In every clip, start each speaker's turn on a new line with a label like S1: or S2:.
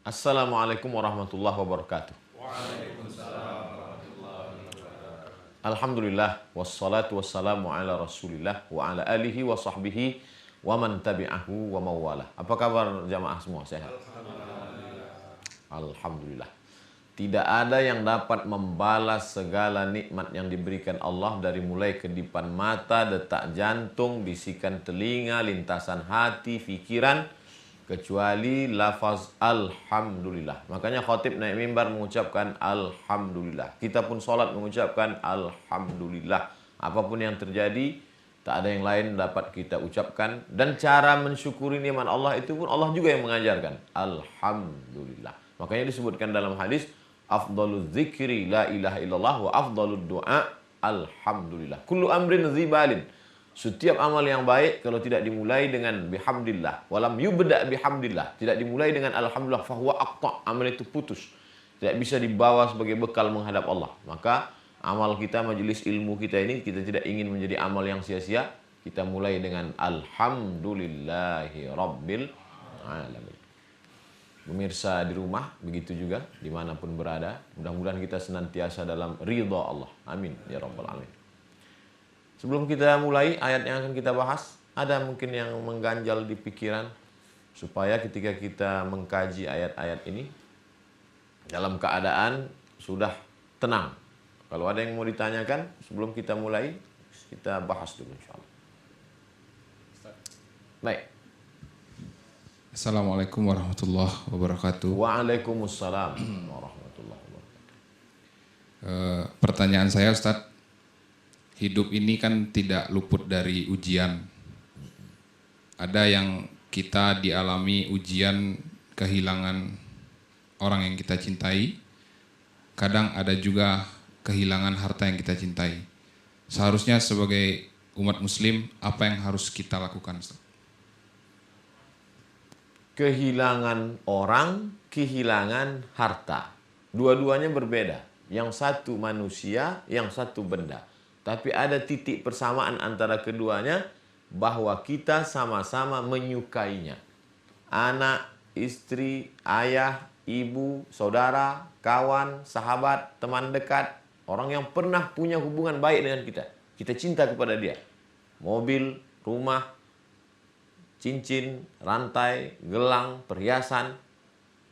S1: Assalamualaikum warahmatullahi wabarakatuh. Alhamdulillah wassalatu wassalamu ala Rasulillah wa ala alihi wa sahbihi wa man tabi'ahu wa mawalah. Apa kabar jamaah semua? Sehat? Alhamdulillah. Tidak ada yang dapat membalas segala nikmat yang diberikan Allah dari mulai kedipan mata, detak jantung, bisikan telinga, lintasan hati, fikiran, kecuali lafaz Alhamdulillah. Makanya khatib naik mimbar mengucapkan Alhamdulillah. Kita pun sholat mengucapkan Alhamdulillah. Apapun yang terjadi, tak ada yang lain dapat kita ucapkan. Dan cara mensyukuri nikmat Allah itu pun Allah juga yang mengajarkan. Alhamdulillah. Makanya disebutkan dalam hadis, afdalul zikri la ilaha illallah wa afdalul du'a alhamdulillah. Kullu amrin zibalin. Setiap amal yang baik kalau tidak dimulai dengan bihamdillah, walam yubda bihamdillah, tidak dimulai dengan alhamdulillah, fahuwa aqta, amal itu putus, tidak bisa dibawa sebagai bekal menghadap Allah. Maka amal kita, majelis ilmu kita ini, kita tidak ingin menjadi amal yang sia-sia, kita mulai dengan alhamdulillahi rabbil alamin. Pemirsa di rumah, begitu juga dimanapun berada, mudah-mudahan kita senantiasa dalam ridha Allah. Amin ya rabbal alamin. Sebelum kita mulai ayat yang akan kita bahas, ada mungkin yang mengganjal di pikiran, supaya ketika kita mengkaji ayat-ayat ini dalam keadaan sudah tenang. Kalau ada yang mau ditanyakan sebelum kita mulai, kita bahas dulu insyaallah. Baik.
S2: Assalamualaikum warahmatullahi wabarakatuh.
S1: Waalaikumsalam warahmatullahi wabarakatuh.
S2: Pertanyaan saya, Ustadz, hidup ini kan tidak luput dari ujian. Ada yang kita dialami ujian kehilangan orang yang kita cintai. Kadang ada juga kehilangan harta yang kita cintai. Seharusnya sebagai umat muslim, apa yang harus kita lakukan, Ustadz?
S1: Kehilangan orang, kehilangan harta. Dua-duanya berbeda. Yang satu manusia, yang satu benda. Tapi ada titik persamaan antara keduanya, bahwa kita sama-sama menyukainya. Anak, istri, ayah, ibu, saudara, kawan, sahabat, teman dekat, orang yang pernah punya hubungan baik dengan kita. Kita cinta kepada dia. Mobil, rumah, cincin, rantai, gelang, perhiasan.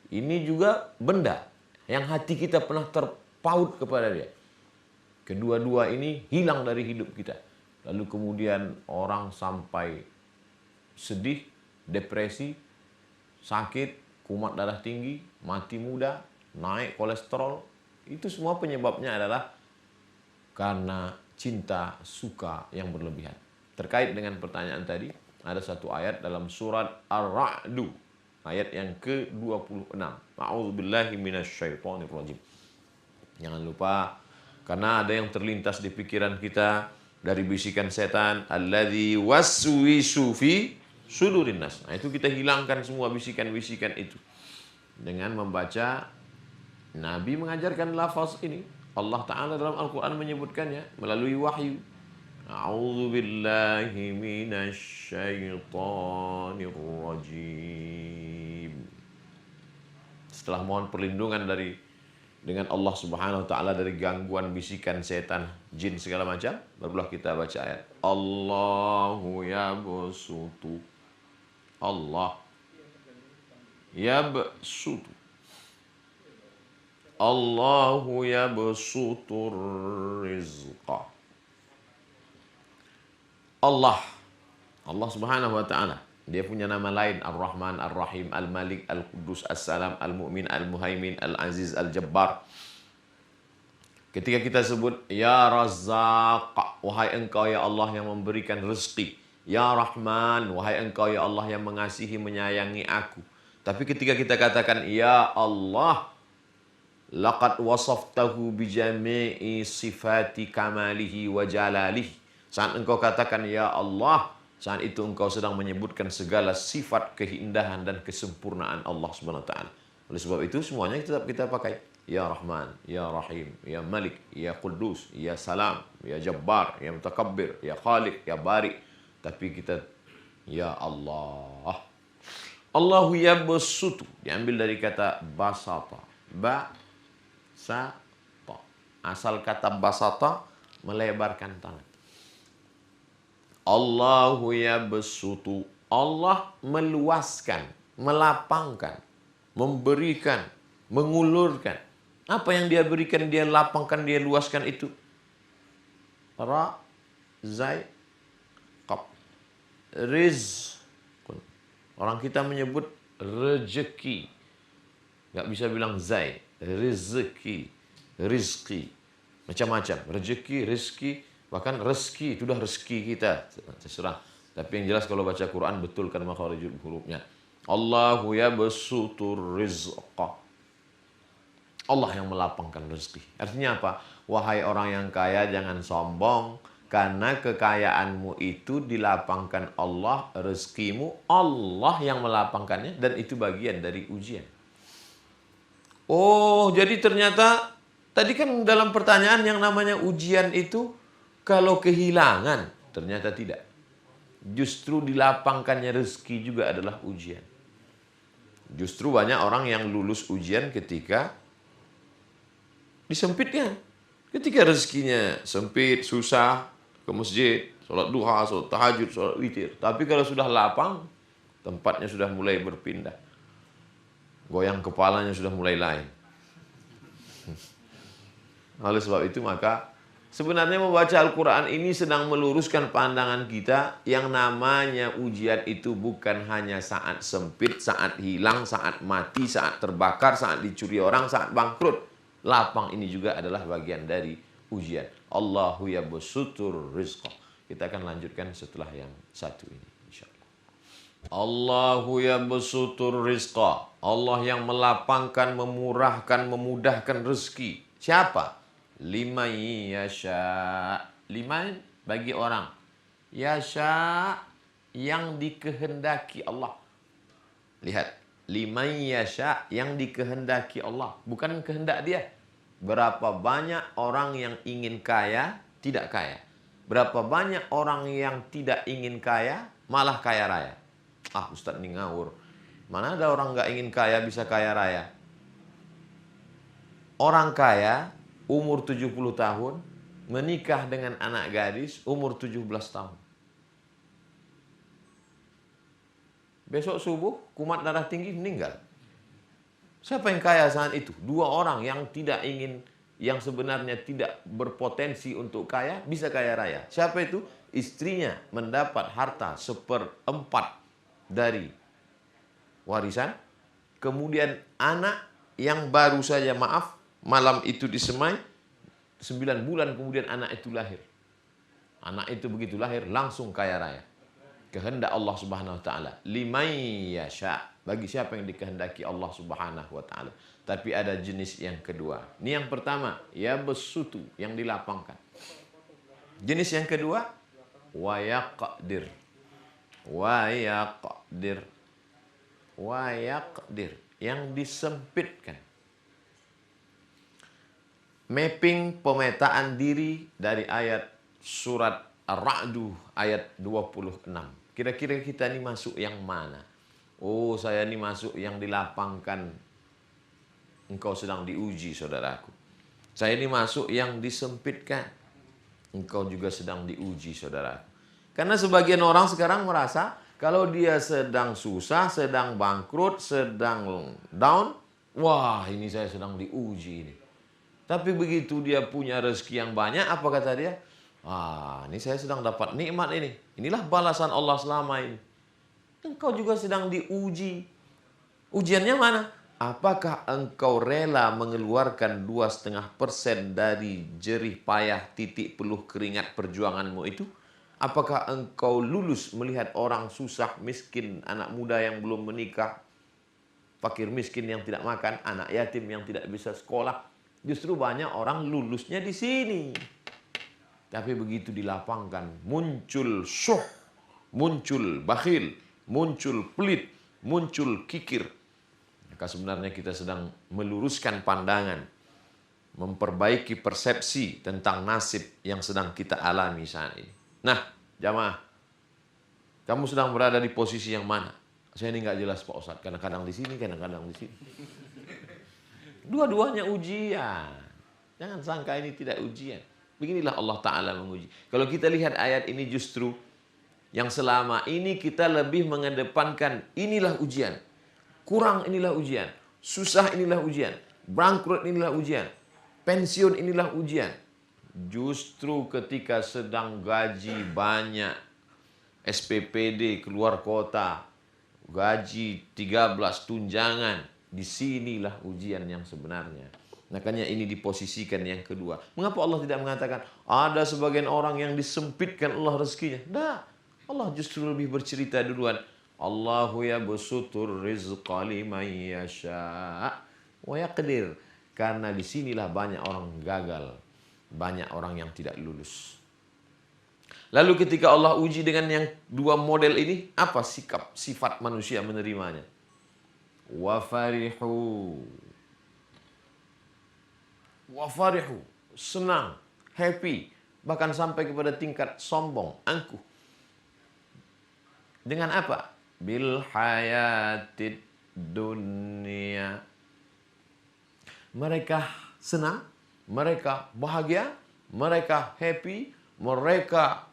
S1: Ini juga benda yang hati kita pernah terpaut kepada dia. Kedua-dua ini hilang dari hidup kita. Lalu kemudian orang sampai sedih, depresi, sakit, kumat darah tinggi, mati muda, naik kolesterol. Itu semua penyebabnya adalah karena cinta, suka yang berlebihan. Terkait dengan pertanyaan tadi, ada satu ayat dalam surat Ar-Ra'du, ayat yang ke-26. A'udzubillahi minasyaitonirrajim. Jangan lupa, karena ada yang terlintas di pikiran kita dari bisikan setan, alladzi waswisu fi sudurin nas. Nah, itu kita hilangkan semua bisikan-bisikan itu dengan membaca. Nabi mengajarkan lafaz ini. Allah Ta'ala dalam Al-Quran menyebutkannya melalui wahyu. A'udzubillahi minasyaitonirrajim. Setelah mohon perlindungan dengan Allah Subhanahu wa taala dari gangguan bisikan setan, jin segala macam, barulah kita baca ayat. Allahu yabsutu. Allah yabsutu. Allahu yabsutur rizqa. Allah Subhanahu wa taala, dia punya nama lain, Ar-Rahman, Ar-Rahim, Al-Malik, Al-Quddus, As-Salam, Al-Mu'min, Al-Muhaimin, Al-Aziz, Al-Jabbar. Ketika kita sebut, Ya Razzaq, wahai engkau ya Allah yang memberikan rezeki. Ya Rahman, wahai engkau ya Allah yang mengasihi, menyayangi aku. Tapi ketika kita katakan, Ya Allah, laqad wasaftahu bijami'i sifati kamalihi wa jalalihi. Saat engkau katakan, Ya Allah, saat itu engkau sedang menyebutkan segala sifat keindahan dan kesempurnaan Allah Subhanahu wa taala. Oleh sebab itu semuanya tetap kita pakai. Ya Rahman, Ya Rahim, Ya Malik, Ya Quddus, Ya Salam, Ya Jabbar, Ya Mutakabbir, Ya Khaliq, Ya Bari. Tapi kita Ya Allah. Allahu yabsutu diambil dari kata basata. Basata. Asal kata basata melebarkan tangan. Allahu yabsutu. Allah meluaskan, melapangkan, memberikan, mengulurkan. Apa yang dia berikan, dia lapangkan, dia luaskan itu. Ra, zai, qaf. Rizqun. Orang kita menyebut rezeki. Nggak bisa bilang zai. Rezeki. Rizki. Macam-macam. Rezeki, rizki. Bahkan rezeki. Itu dah rezeki kita. Terserah. Tapi yang jelas kalau baca Quran betulkan makharijul hurufnya. Allahu yabsutur rizqa. Allah yang melapangkan rezeki. Artinya apa? Wahai orang yang kaya jangan sombong. Karena kekayaanmu itu dilapangkan Allah. Rezekimu Allah yang melapangkannya. Dan itu bagian dari ujian. Oh, jadi ternyata tadi kan dalam pertanyaan yang namanya ujian itu kalau kehilangan. Ternyata tidak. Justru dilapangkannya rezeki juga adalah ujian. Justru banyak orang yang lulus ujian ketika disempitkan. Ketika rezekinya sempit, susah, ke masjid, sholat duha, sholat tahajud, sholat witir. Tapi kalau sudah lapang, tempatnya sudah mulai berpindah. Goyang kepalanya sudah mulai lain. Oleh sebab itu maka sebenarnya membaca Al-Quran ini sedang meluruskan pandangan kita yang namanya ujian itu bukan hanya saat sempit, saat hilang, saat mati, saat terbakar, saat dicuri orang, saat bangkrut. Lapang ini juga adalah bagian dari ujian. Allahu yabsutur rizqa. Kita akan lanjutkan setelah yang satu ini, insyaallah. Allahu yabsutur rizqa. Allah yang melapangkan, memurahkan, memudahkan rezeki. Siapa? Liman yasha. Liman bagi orang. Yasha yang dikehendaki Allah. Lihat. Liman yasha yang dikehendaki Allah. Bukan kehendak dia. Berapa banyak orang yang ingin kaya, tidak kaya. Berapa banyak orang yang tidak ingin kaya, malah kaya raya. Ah, Ustadz ini ngawur. Mana ada orang nggak ingin kaya, bisa kaya raya? Orang kaya umur 70 tahun, menikah dengan anak gadis umur 17 tahun. Besok subuh, kumat darah tinggi, meninggal. Siapa yang kaya saat itu? Dua orang yang tidak ingin, yang sebenarnya tidak berpotensi untuk kaya, bisa kaya raya. Siapa itu? Istrinya mendapat harta 1/4 dari warisan. Kemudian anak yang baru saja, malam itu disemai, 9 bulan kemudian anak itu lahir. Anak itu begitu lahir langsung kaya raya. Kehendak Allah Subhanahu wa taala. Liman yasha, bagi siapa yang dikehendaki Allah Subhanahu wa taala. Tapi ada jenis yang kedua. Ini yang pertama, yabsutu, yang dilapangkan. Jenis yang kedua, wa yaqdir. Wa yaqdir. Wa yaqdir, yang disempitkan. Mapping pemetaan diri dari ayat surat Ar-Ra'du ayat 26. Kira-kira kita ini masuk yang mana? Oh, saya ini masuk yang dilapangkan. Engkau sedang diuji, saudaraku. Saya ini masuk yang disempitkan. Engkau juga sedang diuji, saudaraku. Karena sebagian orang sekarang merasa kalau dia sedang susah, sedang bangkrut, sedang down, wah ini saya sedang diuji ini. Tapi begitu dia punya rezeki yang banyak, apa kata dia? Ah, ini saya sedang dapat nikmat ini. Inilah balasan Allah selama ini. Engkau juga sedang diuji. Ujiannya mana? Apakah engkau rela mengeluarkan 2,5% dari jerih payah, titik peluh keringat perjuanganmu itu? Apakah engkau lulus melihat orang susah, miskin, anak muda yang belum menikah, fakir miskin yang tidak makan, anak yatim yang tidak bisa sekolah? Justru banyak orang lulusnya di sini. Tapi begitu dilapangkan, muncul syuh, muncul bakhil, muncul pelit, muncul kikir. Maka sebenarnya kita sedang meluruskan pandangan, memperbaiki persepsi tentang nasib yang sedang kita alami saat ini. Nah, jamaah, kamu sedang berada di posisi yang mana? Saya ini nggak jelas Pak Ustadz, kadang-kadang di sini, kadang-kadang di sini. Dua-duanya ujian. Jangan sangka ini tidak ujian. Beginilah Allah Ta'ala menguji. Kalau kita lihat ayat ini justru yang selama ini kita lebih mengedepankan inilah ujian. Kurang inilah ujian. Susah inilah ujian. Bangkrut inilah ujian. Pensiun inilah ujian. Justru ketika sedang gaji banyak, SPPD keluar kota, gaji 13 tunjangan, disinilah ujian yang sebenarnya. Makanya ini diposisikan yang kedua. Mengapa Allah tidak mengatakan ada sebagian orang yang disempitkan Allah rezekinya? Tidak. Allah justru lebih bercerita duluan. Allahu yabsutur rizqa liman yasha' wa yaqdir. Karena disinilah banyak orang gagal, banyak orang yang tidak lulus. Lalu ketika Allah uji dengan yang dua model ini, apa sikap, sifat manusia menerimanya? Wa farihu. Wa farihu. Senang, happy. Bahkan sampai kepada tingkat sombong, angkuh. Dengan apa? Bil hayatid dunia. Mereka senang, mereka bahagia, mereka happy, mereka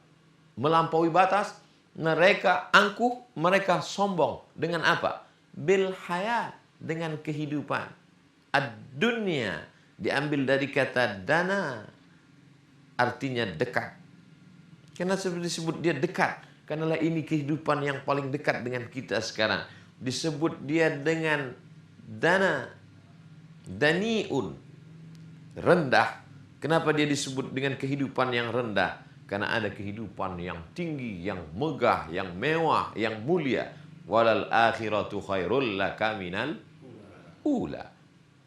S1: melampaui batas, mereka angkuh, mereka sombong. Dengan apa? Bil hayat, dengan kehidupan. Ad-dunya diambil dari kata dana, artinya dekat. Karena disebut dia dekat, karena ini kehidupan yang paling dekat dengan kita sekarang. Disebut dia dengan dana, daniun, rendah. Kenapa dia disebut dengan kehidupan yang rendah? Karena ada kehidupan yang tinggi, yang megah, yang mewah, yang mulia. Walal akhiratu khairul laka minal ula.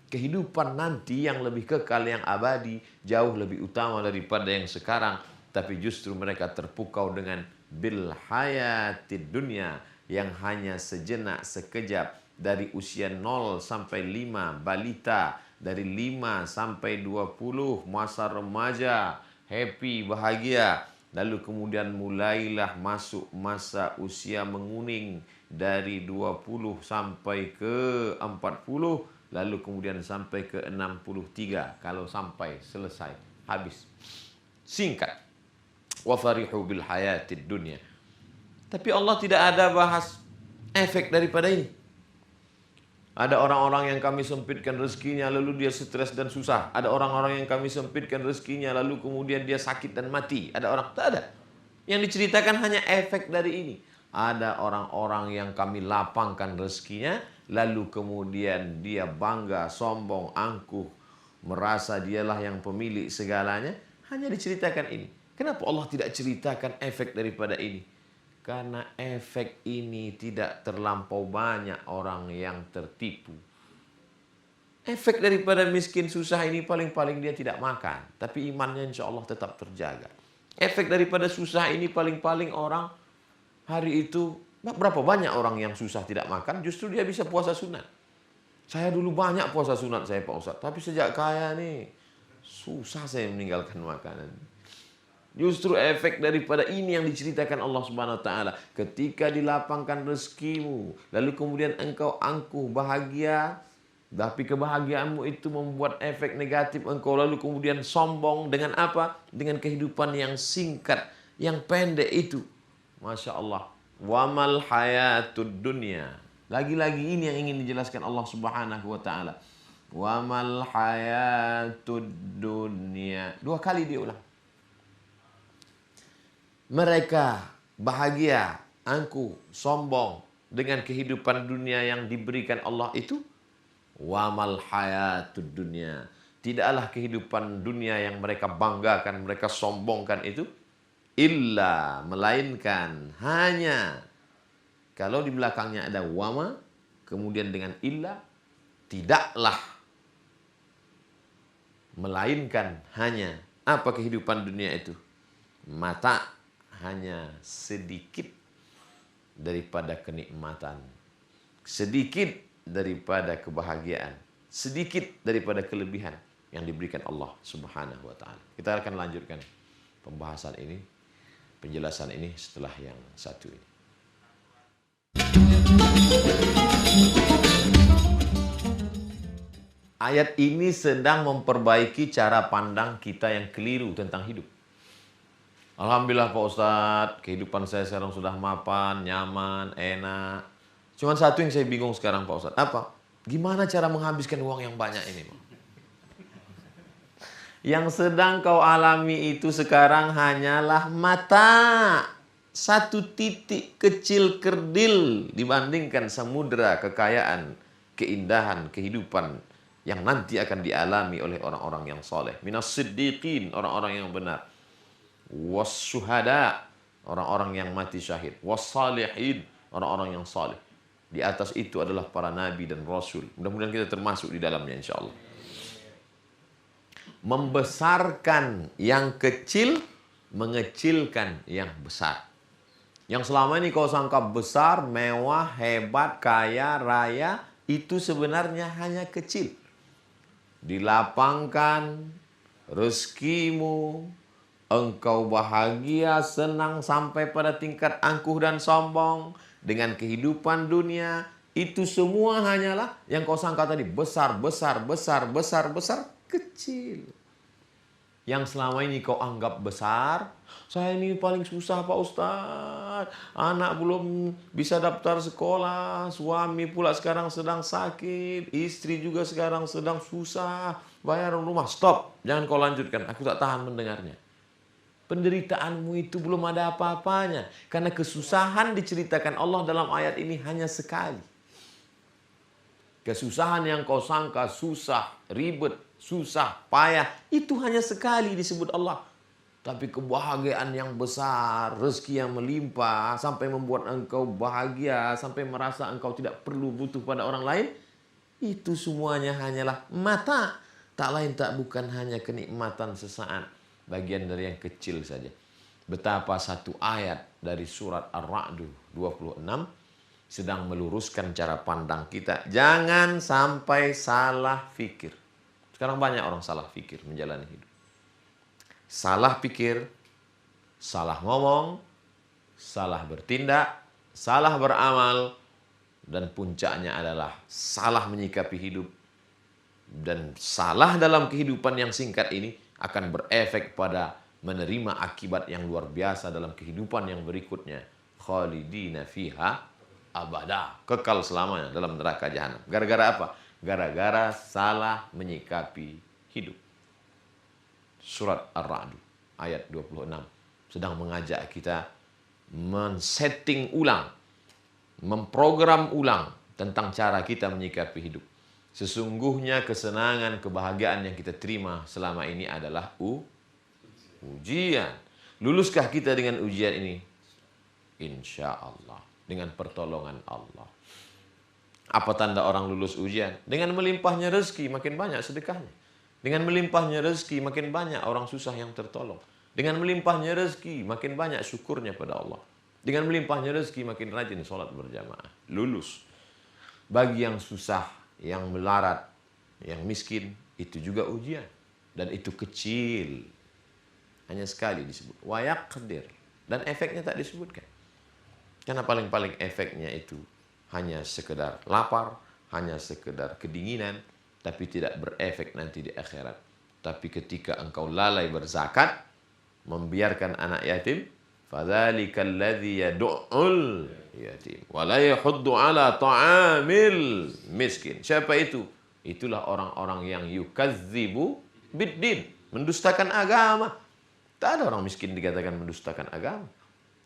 S1: Kehidupan nanti yang lebih kekal, yang abadi, jauh lebih utama daripada yang sekarang. Tapi justru mereka terpukau dengan bil hayatid dunya, yang hanya sejenak, sekejap. Dari usia 0 sampai 5, balita. Dari 5 sampai 20, masa remaja, happy, bahagia. Lalu kemudian mulailah masuk masa usia menguning. Dari 20 sampai ke 40. Lalu kemudian sampai ke 63. Kalau sampai selesai, habis. Singkat. Wa farihu bil hayatid dunya. Tapi Allah tidak ada bahas efek daripada ini. Ada orang-orang yang kami sempitkan rezekinya lalu dia stres dan susah. Ada orang-orang yang kami sempitkan rezekinya lalu kemudian dia sakit dan mati. Ada orang, tak ada. Yang diceritakan hanya efek dari ini. Ada orang-orang yang kami lapangkan rezekinya lalu kemudian dia bangga, sombong, angkuh, merasa dialah yang pemilik segalanya. Hanya diceritakan ini. Kenapa Allah tidak ceritakan efek daripada ini? Karena efek ini tidak terlampau banyak orang yang tertipu. Efek daripada miskin susah ini paling-paling dia tidak makan. Tapi imannya insya Allah tetap terjaga. Efek daripada susah ini paling-paling orang hari itu, berapa banyak orang yang susah tidak makan, justru dia bisa puasa sunat. Saya dulu banyak puasa sunat saya Pak Ustadz. Tapi sejak kaya nih, susah saya meninggalkan makanan. Justru efek daripada ini yang diceritakan Allah Subhanahu wa taala. Ketika dilapangkan rezekimu, lalu kemudian engkau angkuh, bahagia, tapi kebahagiaanmu itu membuat efek negatif engkau, lalu kemudian sombong dengan apa? Dengan kehidupan yang singkat, yang pendek itu. Masya Allah. Wamal hayatud dunya. Lagi-lagi ini yang ingin dijelaskan Allah Subhanahu wa taala. Wamal hayatud dunya. 2 kali dia ulang. Mereka bahagia, angkuh, sombong dengan kehidupan dunia yang diberikan Allah itu. Wamal hayatud dunya. Tidaklah kehidupan dunia yang mereka banggakan, mereka sombongkan itu. Illa, melainkan, hanya. Kalau di belakangnya ada wama, kemudian dengan illa, tidaklah. Melainkan, hanya. Apa kehidupan dunia itu? Mata. Hanya sedikit daripada kenikmatan, sedikit daripada kebahagiaan, sedikit daripada kelebihan yang diberikan Allah Subhanahu wa taala. Kita akan lanjutkan pembahasan ini, penjelasan ini setelah yang satu ini. Ayat ini sedang memperbaiki cara pandang kita yang keliru tentang hidup. Alhamdulillah Pak Ustadz, kehidupan saya sekarang sudah mapan, nyaman, enak. Cuman satu yang saya bingung sekarang Pak Ustadz, apa? Gimana cara menghabiskan uang yang banyak ini Pak? Yang sedang kau alami itu sekarang hanyalah mata. Satu titik kecil kerdil dibandingkan samudera kekayaan, keindahan, kehidupan yang nanti akan dialami oleh orang-orang yang soleh. Minas siddiqin, orang-orang yang benar. Wassyuhada, orang-orang yang mati syahid. Wassalihin, orang-orang yang saleh. Di atas itu adalah para nabi dan rasul. Mudah-mudahan kita termasuk di dalamnya insya Allah. Membesarkan yang kecil, mengecilkan yang besar. Yang selama ini kau sangka besar, mewah, hebat, kaya, raya, itu sebenarnya hanya kecil. Dilapangkan rezekimu, engkau bahagia, senang sampai pada tingkat angkuh dan sombong dengan kehidupan dunia. Itu semua hanyalah yang kau sangka tadi besar, besar, besar, besar, besar, kecil. Yang selama ini kau anggap besar, saya ini paling susah Pak Ustadz, anak belum bisa daftar sekolah, suami pula sekarang sedang sakit, istri juga sekarang sedang susah, bayar rumah. Stop, jangan kau lanjutkan, aku tak tahan mendengarnya. Penderitaanmu itu belum ada apa-apanya, karena kesusahan diceritakan Allah dalam ayat ini hanya sekali. Kesusahan yang kau sangka susah, ribet, susah, payah, itu hanya sekali disebut Allah. Tapi kebahagiaan yang besar, rezeki yang melimpah, sampai membuat engkau bahagia, sampai merasa engkau tidak perlu butuh pada orang lain, itu semuanya hanyalah mata. Tak lain tak bukan hanya kenikmatan sesaat, bagian dari yang kecil saja. Betapa satu ayat dari surat Ar-Ra'd 26 sedang meluruskan cara pandang kita. Jangan sampai salah fikir. Sekarang banyak orang salah fikir menjalani hidup. Salah pikir, salah ngomong, salah bertindak, salah beramal, dan puncaknya adalah salah menyikapi hidup. Dan salah dalam kehidupan yang singkat ini akan berefek pada menerima akibat yang luar biasa dalam kehidupan yang berikutnya. Khalidina fiha abada, kekal selamanya dalam neraka jahanam. Gara-gara apa? Gara-gara salah menyikapi hidup. Surat Ar-Ra'd ayat 26 sedang mengajak kita men-setting ulang, memprogram ulang tentang cara kita menyikapi hidup. Sesungguhnya kesenangan, kebahagiaan yang kita terima selama ini adalah ujian. Luluskah kita dengan ujian ini? Insya Allah, dengan pertolongan Allah. Apa tanda orang lulus ujian? Dengan melimpahnya rezeki makin banyak sedekahnya. Dengan melimpahnya rezeki makin banyak orang susah yang tertolong. Dengan melimpahnya rezeki makin banyak syukurnya pada Allah. Dengan melimpahnya rezeki makin rajin sholat berjamaah. Lulus. Bagi yang susah, yang melarat, yang miskin, itu juga ujian. Dan itu kecil. Hanya sekali disebut. Wa yaqdir. Dan efeknya tak disebutkan. Karena paling-paling efeknya itu hanya sekedar lapar, hanya sekedar kedinginan, tapi tidak berefek nanti di akhirat. Tapi ketika engkau lalai berzakat, membiarkan anak yatim, fadzalikal ladzi yad'ul yatim wa la yahuddu ala ta'amil miskin. Siapa itu? Itulah orang-orang yang yukadzibu biddin, mendustakan agama. Tak ada orang miskin dikatakan mendustakan agama.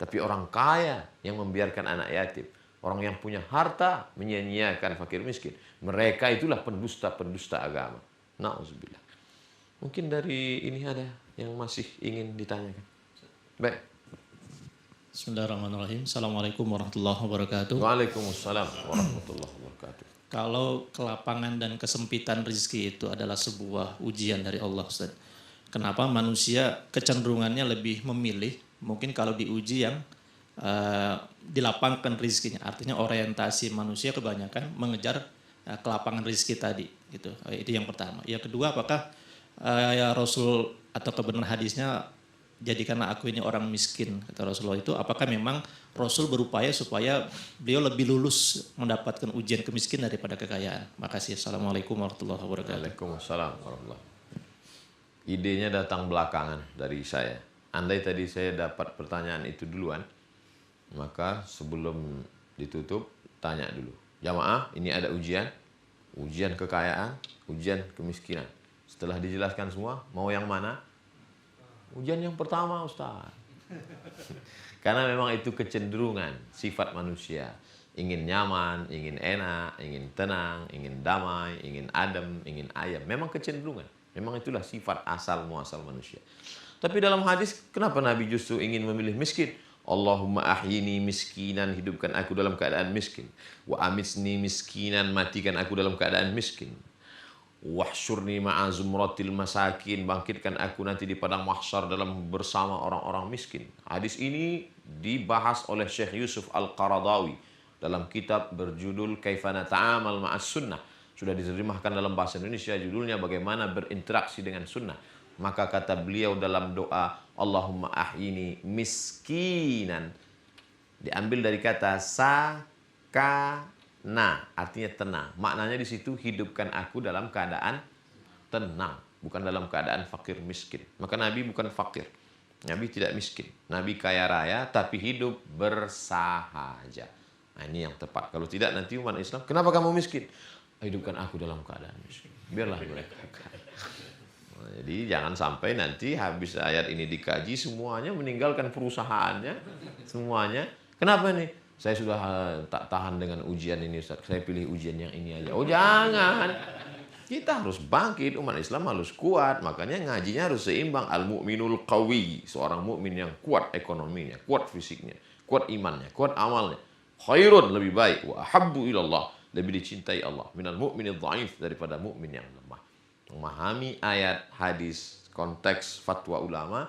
S1: Tapi orang kaya yang membiarkan anak yatim. Orang yang punya harta menyia-nyiakan fakir miskin. Mereka itulah pendusta-pendusta agama. Na'udzubillah. Mungkin dari ini ada yang masih ingin ditanyakan. Baik.
S3: Bismillahirrahmanirrahim. Assalamualaikum warahmatullahi wabarakatuh.
S1: Waalaikumsalam warahmatullahi wabarakatuh.
S3: Kalau kelapangan dan kesempitan rezeki itu adalah sebuah ujian dari Allah, Ustaz. Kenapa manusia kecenderungannya lebih memilih mungkin kalau diuji yang dilapangkan rezekinya, artinya orientasi manusia kebanyakan mengejar kelapangan rezeki tadi, gitu. Itu yang pertama. Yang kedua, apakah ya Rasul atau kebenaran hadisnya jadikanlah aku ini orang miskin, kata Rasulullah itu, apakah memang Rasul berupaya supaya beliau lebih lulus mendapatkan ujian kemiskinan daripada kekayaan? Makasih. Assalamualaikum warahmatullahi wabarakatuh.
S1: Waalaikumsalam warahmatullahi. Idenya datang belakangan dari saya. Andai tadi saya dapat pertanyaan itu duluan, maka sebelum ditutup tanya dulu. Jamaah, ini ada ujian kekayaan, ujian kemiskinan. Setelah dijelaskan semua, mau yang mana? Ujian yang pertama, Ustaz. Karena memang itu kecenderungan sifat manusia. Ingin nyaman, ingin enak, ingin tenang, ingin damai, ingin adem, ingin ayam. Memang kecenderungan. Memang itulah sifat asal muasal manusia. Tapi dalam hadis, kenapa Nabi justru ingin memilih miskin? Allahumma ahyini miskinan, hidupkan aku dalam keadaan miskin. Wa amisni miskinan, matikan aku dalam keadaan miskin. Wahsyurni ma'a zumratil masakin, bangkitkan aku nanti di padang mahsyar dalam bersama orang-orang miskin. Hadis ini dibahas oleh Syekh Yusuf Al-Qaradawi dalam kitab berjudul Kaifa Nata'amal Ma'as Sunnah. Sudah diterjemahkan dalam bahasa Indonesia, judulnya Bagaimana Berinteraksi dengan Sunnah. Maka kata beliau dalam doa, Allahumma ahyini miskinan, diambil dari kata sakana, artinya tenang. Maknanya di situ, hidupkan aku dalam keadaan tenang, bukan dalam keadaan fakir miskin. Maka Nabi bukan fakir, Nabi tidak miskin. Nabi kaya raya tapi hidup bersahaja. Nah, ini yang tepat. Kalau tidak nanti umat Islam, kenapa kamu miskin? Hidupkan aku dalam keadaan miskin. Biarlah mereka. Nah, jadi jangan sampai nanti habis ayat ini dikaji semuanya meninggalkan perusahaannya, semuanya. Kenapa nih? Saya sudah tak tahan dengan ujian ini, Ustaz. Saya pilih ujian yang ini aja. Oh, jangan. Kita harus bangkit, umat Islam harus kuat. Makanya ngajinya harus seimbang. Al-mu'minul qawi, seorang mukmin yang kuat ekonominya, kuat fisiknya, kuat imannya, kuat amalnya. Khairun, lebih baik. Wa ahabbu ilallah, lebih dicintai Allah. Minal mu'minil dhaif, daripada mukmin yang lemah. Memahami ayat, hadis, konteks fatwa ulama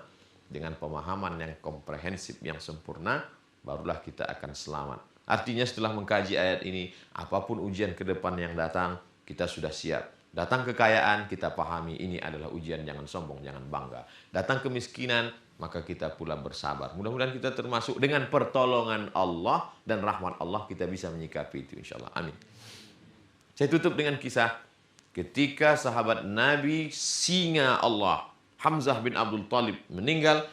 S1: dengan pemahaman yang komprehensif, yang sempurna, barulah kita akan selamat. Artinya setelah mengkaji ayat ini, apapun ujian ke depan yang datang, kita sudah siap. Datang kekayaan, kita pahami ini adalah ujian, jangan sombong, jangan bangga. Datang kemiskinan, maka kita pula bersabar. Mudah-mudahan kita termasuk dengan pertolongan Allah dan rahmat Allah, kita bisa menyikapi itu insya Allah. Amin. Saya tutup dengan kisah ketika sahabat Nabi, singa Allah, Hamzah bin Abdul Thalib meninggal.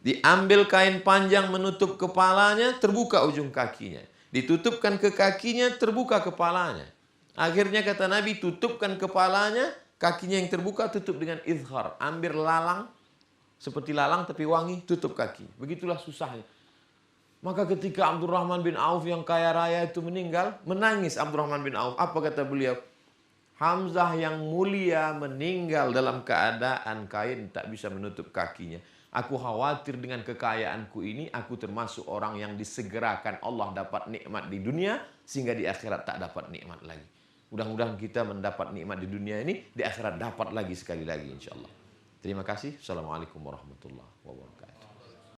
S1: Diambil kain panjang menutup kepalanya, terbuka ujung kakinya. Ditutupkan ke kakinya, terbuka kepalanya. Akhirnya kata Nabi, tutupkan kepalanya, kakinya yang terbuka tutup dengan izhar. Ambil lalang, seperti lalang tapi wangi, tutup kaki. Begitulah susahnya. Maka ketika Abdurrahman bin Auf yang kaya raya itu meninggal, menangis Abdurrahman bin Auf. Apa kata beliau? Hamzah yang mulia meninggal dalam keadaan kain tak bisa menutup kakinya. Aku khawatir dengan kekayaanku ini, aku termasuk orang yang disegerakan Allah dapat nikmat di dunia, sehingga di akhirat tak dapat nikmat lagi. Mudah-mudahan kita mendapat nikmat di dunia ini, di akhirat dapat lagi sekali lagi insya Allah. Terima kasih. Assalamualaikum warahmatullahi wabarakatuh.